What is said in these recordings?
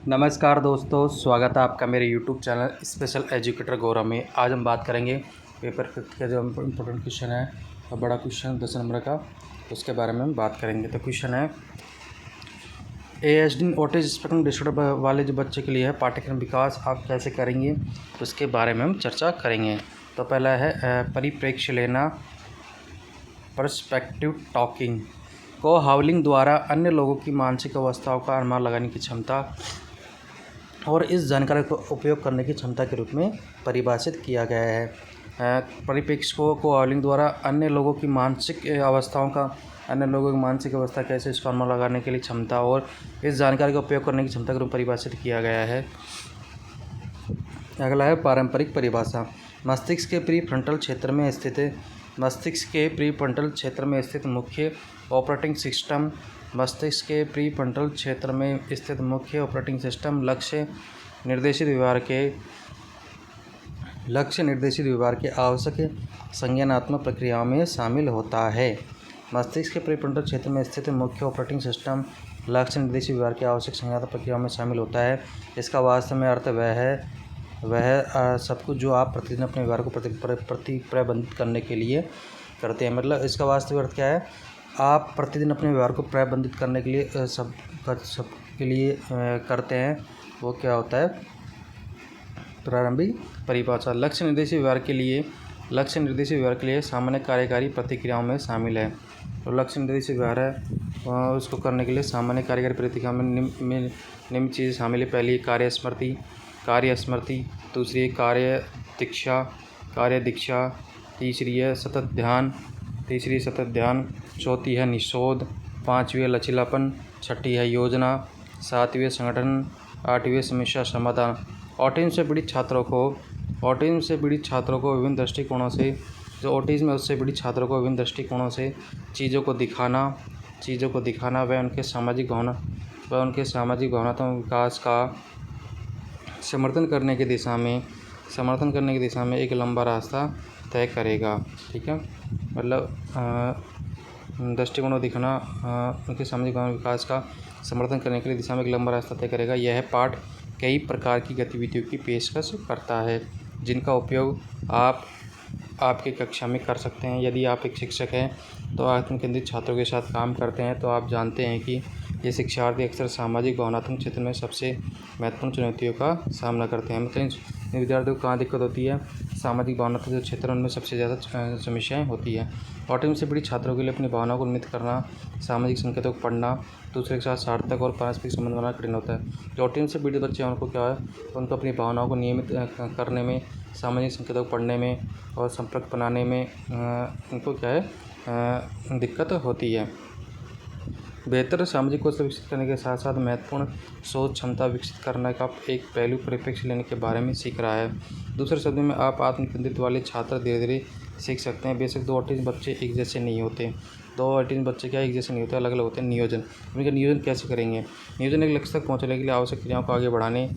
नमस्कार दोस्तों, स्वागत है आपका मेरे YouTube चैनल स्पेशल एजुकेटर गौरव में। आज हम बात करेंगे पेपर का जो इम्पोर्टेंट क्वेश्चन है और बड़ा क्वेश्चन 10 नंबर का, उसके बारे में हम बात करेंगे। तो क्वेश्चन है ASD ऑटिज्म स्पेक्ट्रम डिसऑर्डर वाले जो बच्चे के लिए है पाठ्यक्रम विकास आप कैसे करेंगे, उसके बारे में हम चर्चा करेंगे। तो पहला है परिप्रेक्ष्य लेना, पर्सपेक्टिव टॉकिंग को हाउलिंग द्वारा अन्य लोगों की मानसिक अवस्थाओं का अनुमान लगाने की क्षमता और इस जानकारी को उपयोग करने की क्षमता के रूप में परिभाषित किया गया है। परिप्रेक्ष्य को हाउलिंग द्वारा अन्य लोगों की मानसिक अवस्थाओं का अन्य लोगों की मानसिक अवस्था कैसे इसका अनुमान लगाने के लिए क्षमता और इस जानकारी का उपयोग करने की क्षमता के रूप में परिभाषित किया गया है। अगला है पारंपरिक परिभाषा। मस्तिष्क के प्रीफ्रंटल क्षेत्र में स्थित मुख्य ऑपरेटिंग सिस्टम मस्तिष्क के प्रीफ्रंटल क्षेत्र में स्थित मुख्य ऑपरेटिंग सिस्टम लक्ष्य निर्देशित व्यवहार के आवश्यक संज्ञानात्मक प्रक्रियाओं में शामिल होता है। मस्तिष्क के प्रीफ्रंटल क्षेत्र में स्थित मुख्य ऑपरेटिंग सिस्टम लक्ष्य निर्देशित व्यवहार के आवश्यक संज्ञानात्मक प्रक्रियाओं में शामिल होता है। इसका वास्तव में अर्थ वह सब कुछ जो आप प्रतिदिन अपने व्यवहार को प्रबंधित करने के लिए करते हैं। मतलब इसका वास्तविक अर्थ क्या है, आप प्रतिदिन अपने व्यवहार को प्रबंधित करने के लिए सब के लिए करते हैं, वो क्या होता है प्रारंभिक परिभाषा। लक्ष्य निर्देशित व्यवहार के लिए सामान्य कार्यकारी प्रतिक्रियाओं में शामिल है। तो लक्ष्य निर्देशित व्यवहार है उसको करने के लिए सामान्य कार्यकारी प्रतिक्रियाओं में निम्न चीज़ें शामिल है। पहली कार्य स्मृति, दूसरी है कार्य दीक्षा, तीसरी है सतत ध्यान, चौथी है निषोध, पाँचवीं है लचीलापन, छठी है योजना, सातवीं है संगठन, आठवीं है समस्या समाधान। ऑटिज्म से पीड़ित छात्रों को विभिन्न दृष्टिकोणों से चीज़ों को दिखाना व उनके सामाजिक भावनात्मक विकास का समर्थन करने की दिशा में एक लंबा रास्ता तय करेगा। ठीक है, मतलब दृष्टिकोणों दिखाना उनके सामाजिक विकास का समर्थन करने के लिए दिशा में एक लंबा रास्ता तय करेगा। यह पाठ कई प्रकार की गतिविधियों की पेशकश करता है जिनका उपयोग आप आपकी कक्षा में कर सकते हैं। यदि आप एक शिक्षक हैं तो आत्म केंद्रित छात्रों के साथ काम करते हैं तो आप जानते हैं कि ये शिक्षार्थी अक्सर सामाजिक भावनात्मक क्षेत्र में सबसे महत्वपूर्ण चुनौतियों का सामना करते हैं। मतलब इन विद्यार्थियों को कहाँ दिक्कत होती है, सामाजिक भावनात्मक जो क्षेत्र उनमें सबसे ज़्यादा समस्याएं होती है। ऑटिज्म से पीड़ित छात्रों के लिए अपनी भावनाओं को नियमित करना, सामाजिक संकेतों को पढ़ना, दूसरे के साथ सार्थक और पारस्परिक संबंध बनाना कठिन होता है। जो ऑटिज्म से पीड़ित बच्चे हैं उनको क्या है, उनको अपनी भावनाओं को नियमित करने में, सामाजिक संकेतों को पढ़ने में और संपर्क बनाने में उनको क्या है दिक्कत होती है। बेहतर सामाजिक कौशल विकसित करने के साथ साथ महत्वपूर्ण सोच क्षमता विकसित करने का एक पहलू परिप्रेक्ष्य लेने के बारे में सीख रहा है। दूसरे शब्दों में आप आत्मकेंद्रित वाले छात्र धीरे धीरे सीख सकते हैं। बेशक दो ऑटिज्म बच्चे एक जैसे नहीं होते, एक जैसे नहीं होते, अलग अलग होते हैं। उनका नियोजन कैसे करेंगे? नियोजन एक लक्ष्य तक पहुँचने के लिए आवश्यक क्रियाओं को आगे बढ़ाने।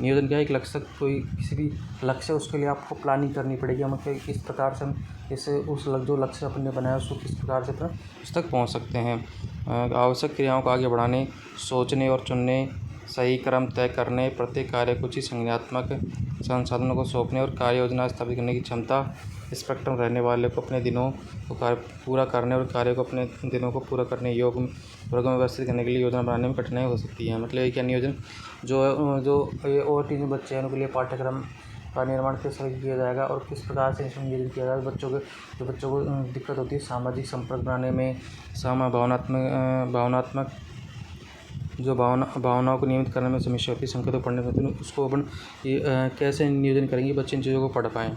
नियोजन क्या है, एक लक्ष्य तक कोई किसी भी लक्ष्य उसके लिए आपको प्लानिंग करनी पड़ेगी। मतलब किस प्रकार से हम जो लक्ष्य अपने बनाया उसको किस प्रकार से उस तक पहुँच सकते हैं। आवश्यक क्रियाओं को आगे बढ़ाने, सोचने और चुनने, सही क्रम तय करने, प्रत्येक कार्य को उचित संज्ञानात्मक संसाधनों को सौंपने और कार्य योजना स्थापित करने की क्षमता। स्पेक्ट्रम रहने वाले को अपने दिनों को पूरा करने और कार्य को अपने दिनों को पूरा करने वर्गों में व्यवस्थित करने के लिए योजना बनाने में कठिनाई हो सकती है। मतलब क्या नियोजन जो ऑटिज्म बच्चे हैं उनके लिए पाठ्यक्रम का निर्माण किस तरह किया जाएगा और किस प्रकार से इसमें नियोजन किया जाएगा। बच्चों को दिक्कत होती है सामाजिक संपर्क बनाने में, भावनाओं को नियमित करने में समस्या होती है, संकेतों पढ़ने में, उसको अपन कैसे नियोजन करेंगे बच्चे इन चीज़ों को पढ़ पाएँ।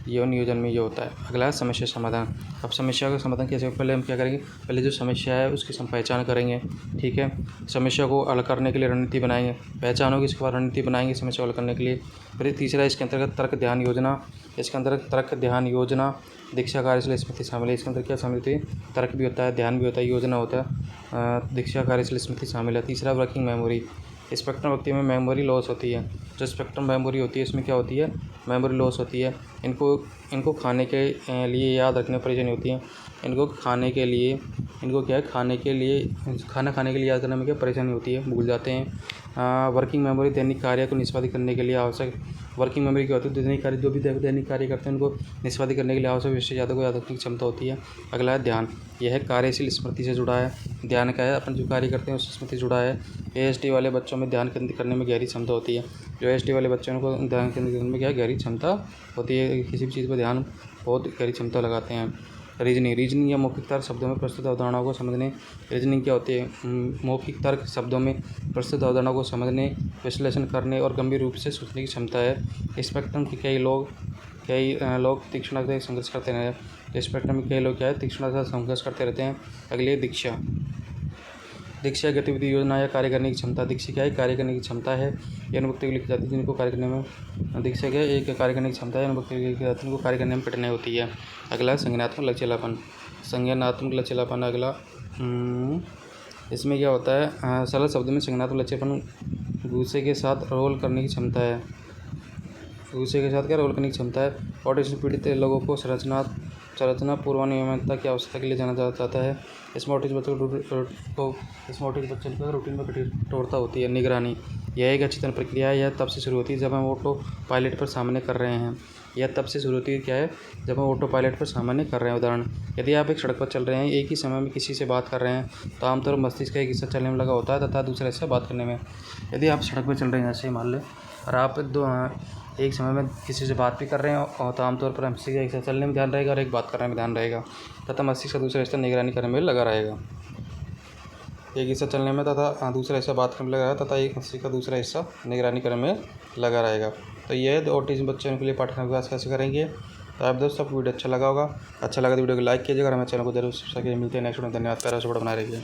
ये नियोजन में ये होता है। अगला है समस्या समाधान। अब समस्या का समाधान कैसे, पहले हम क्या करेंगे, पहले जो समस्या है उसकी हम पहचान करेंगे। ठीक है, समस्या को हल करने के लिए रणनीति बनाएंगे, पहचान होगी इसके बाद रणनीति बनाएंगे समस्या को हल करने के लिए। फिर तीसरा इसके अंतर्गत तर्क ध्यान योजना, दीक्षा कार्यशील स्मृति शामिल है। इसके अंदर क्या शामिल होती है, तर्क भी होता है, ध्यान भी होता है, योजना होता है, दीक्षा कार्यशील स्मृति शामिल है। तीसरा वर्किंग मेमोरी। स्पेक्ट्रम व्यक्ति में मेमोरी लॉस होती है। जो स्पेक्ट्रम मेमोरी होती है इसमें क्या होती है, मेमोरी लॉस होती है। इनको खाने के लिए याद रखने में परेशानी होती है। इनको खाने के लिए याद करने में क्या परेशानी होती है, भूल जाते हैं। वर्किंग मेमोरी दैनिक कार्य को निष्पादित करने के लिए आवश्यक वर्किंग मेमोरी क्या होती है? दैनिक कार्य जो भी दैनिक कार्य करते हैं उनको निष्पादित करने के लिए आवश्यक विशेष यादों को याद रखने की क्षमता होती है। अगला है ध्यान। यह है कार्यशील स्मृति से जुड़ा है। ध्यान क्या है? अपन जो कार्य करते हैं उससे स्मृति जुड़ा है। ASD वाले बच्चों में ध्यान केंद्रित करने में गहरी क्षमता होती है। जो ASD वाले बच्चों को ध्यान केंद्रित करने में क्या गहरी क्षमता होती है, किसी भी चीज़ पर ध्यान बहुत गहरी क्षमता लगाते हैं। रीजनिंग या मौखिक तर्क शब्दों में प्रस्तुत अवधारणाओं को समझने। रीजनिंग क्या होती है? मौखिक तर्क शब्दों में प्रस्तुत अवधारणाओं को समझने, विश्लेषण करने और गंभीर रूप से सोचने की क्षमता है। स्पेक्ट्रम के कई लोग तीक्ष्णता से संघर्ष करते हैं। स्पेक्ट्रम में कई लोग क्या है? तीक्ष्णता से संघर्ष करते रहते हैं। अगली दीक्षा। दीक्षा गतिविधि योजना या कार्य करने की क्षमता। दीक्षा क्या है? कार्य करने की क्षमता है। यह अनुभक्ति को लिखी जाती है जिनको कार्य करने में दीक्षा क्या है? एक कार्य करने की क्षमता है, अनुभक्ति को लिखी जाती है जिनको कार्य करने में कठिनाई होती है। अगला संज्ञानात्मक लचीलापन। संज्ञानात्मक लचीलापन अगला इसमें क्या होता है? सरल शब्द में संज्ञानात्मक लचीलापन गुस्से के साथ रोल करने की क्षमता है। गुस्से के साथ क्या रोल करने की क्षमता है। ऑटिज्म पीड़ित लोगों को संरचना पूर्वानियमितता की आवश्यकता के लिए जाना जाता है। इसमें ऑटिज्म बच्चों को रूटीन में कठोरता होती है। निगरानी। यह एक अचेतन प्रक्रिया है। यह तब से शुरू होती है जब हम ऑटो पायलट पर सामान्य कर रहे हैं। यह तब से शुरू होती है क्या है? जब हम ऑटो पायलट पर सामान्य कर रहे हैं। उदाहरण, यदि आप एक सड़क पर चल रहे हैं, एक ही समय में किसी से बात कर रहे हैं, तो आमतौर पर मस्तिष्क का एक हिस्सा चलने में लगा होता है तथा दूसरा हिस्सा बात करने में। यदि आप सड़क पर चल रहे हैं, जैसे मान लें, और आप एक समय में किसी से बात भी कर रहे हैं, और तो आमतौर पर मस्तिष्क का एक हिस्सा चलने में ध्यान रहेगा और एक बात करने में ध्यान रहेगा तथा मस्तिष्क का दूसरा हिस्सा निगरानी करने में लगा रहेगा। एक हिस्सा चलने में तथा दूसरा हिस्सा बात करने में लगा रहेगा तथा एक मस्तिष्क का दूसरा हिस्सा निगरानी करने में लगा रहेगा। तो यह ऑटिज्म बच्चों के लिए पाठ्यक्रम विकास कैसे करेंगे। तो आप दोस्तों, आपको वीडियो अच्छा लगा होगा। अच्छा लगा तो वीडियो को लाइक कीजिएगा और हमारे चैनल को जरूर सब्सक्राइब कीजिए। मिलते हैं नेक्स्ट वीडियो में। धन्यवाद। प्यारा सपोर्ट बना रहिए।